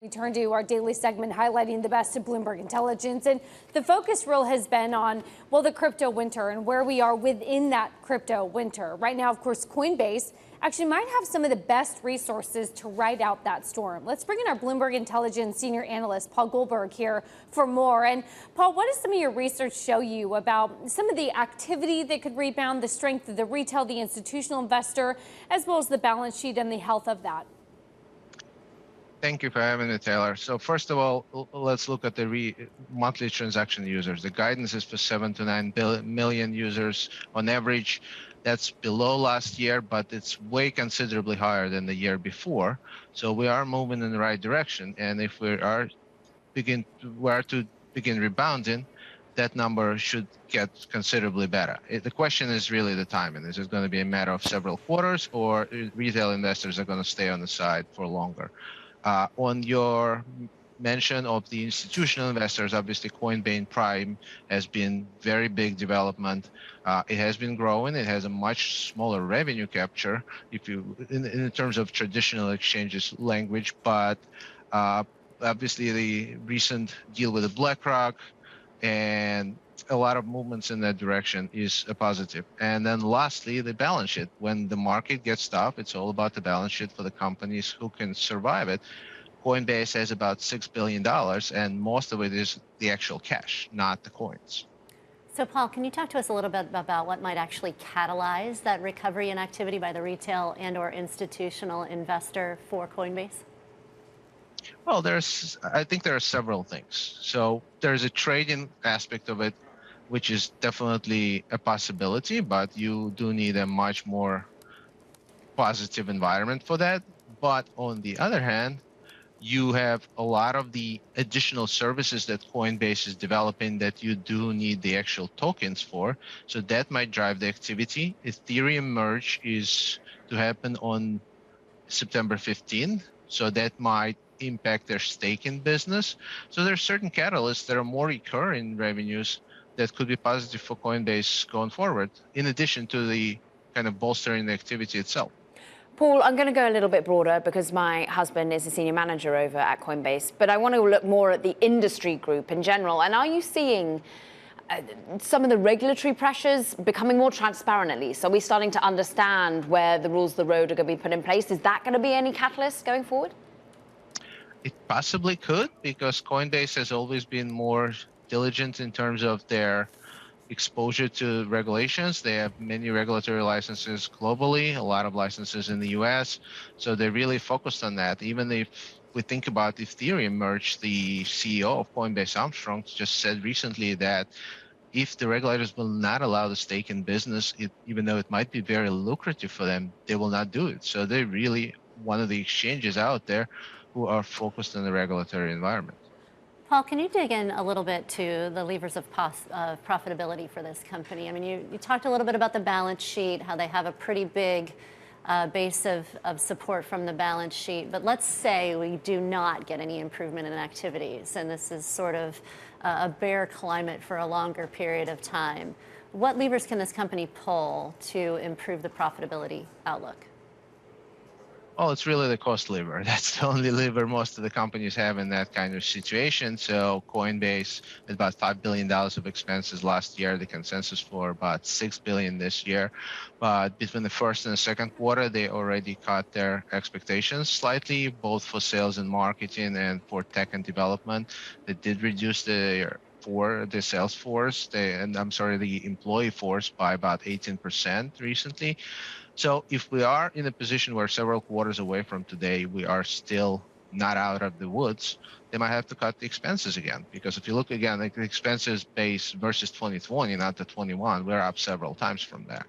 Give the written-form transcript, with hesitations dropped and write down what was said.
We turn to our daily segment highlighting the best of Bloomberg Intelligence. And the focus real has been on, well, the crypto winter and where we are within that crypto winter. Right now, of course, Coinbase actually might have some of the best resources to ride out that storm. Let's bring in our Bloomberg Intelligence senior analyst, Paul Goldberg, here for more. And Paul, what does some of your research show you about some of the activity that could rebound, the strength of the retail, the institutional investor, as well as the balance sheet and the health of that? Thank you for having me, Taylor. So first of all, let's look at the monthly transaction users. The guidance is for 7 to 9 million users on average. That's below last year, but it's way considerably higher than the year before. So we are moving in the right direction. And if we are to begin rebounding, that number should get considerably better. The question is really the timing. Is it going to be a matter of several quarters, or retail investors are going to stay on the side for longer? On your mention of the institutional investors, obviously Coinbase Prime has been very big development. It has been growing. It has a much smaller revenue capture in terms of traditional exchanges language, but obviously the recent deal with the BlackRock and a lot of movements in that direction is a positive. And then lastly, the balance sheet. When the market gets tough, it's all about the balance sheet for the companies who can survive it. Coinbase has about $6 billion, and most of it is the actual cash, not the coins. So, Paul, can you talk to us a little bit about what might actually catalyze that recovery in activity by the retail and/or institutional investor for Coinbase? Well, I think there are several things. So there's a trading aspect of it, which is definitely a possibility, but you do need a much more positive environment for that. But on the other hand, you have a lot of the additional services that Coinbase is developing that you do need the actual tokens for. So that might drive the activity. Ethereum merge is to happen on September 15th. So that might impact their staking business. So there are certain catalysts that are more recurring revenues that could be positive for Coinbase going forward, in addition to the kind of bolstering the activity itself. Paul, I'm going to go a little bit broader because my husband is a senior manager over at Coinbase, but I want to look more at the industry group in general. And are you seeing some of the regulatory pressures becoming more transparent at least? Are we starting to understand where the rules of the road are going to be put in place? Is that going to be any catalyst going forward? It possibly could, because Coinbase has always been more diligent in terms of their exposure to regulations. They have many regulatory licenses globally, a lot of licenses in the US. So they're really focused on that. Even if we think about Ethereum merge, the CEO of Coinbase, Armstrong, just said recently that if the regulators will not allow the staking business, even though it might be very lucrative for them, they will not do it. So they're really one of the exchanges out there who are focused on the regulatory environment. Paul, can you dig in a little bit to the levers of profitability for this company? I mean, you talked a little bit about the balance sheet, how they have a pretty big base of support from the balance sheet. But let's say we do not get any improvement in activities, and this is sort of a bear climate for a longer period of time. What levers can this company pull to improve the profitability outlook? Well, it's really the cost lever. That's the only lever most of the companies have in that kind of situation. So Coinbase had about $5 billion of expenses last year, the consensus for about $6 billion this year. But between the first and the second quarter, they already cut their expectations slightly, both for sales and marketing and for tech and development. They did reduce the sales force, the employee force by about 18% recently. So if we are in a position where several quarters away from today, we are still not out of the woods, they might have to cut the expenses again. Because if you look again, like the expenses base versus 2020, not the 21, we're up several times from there.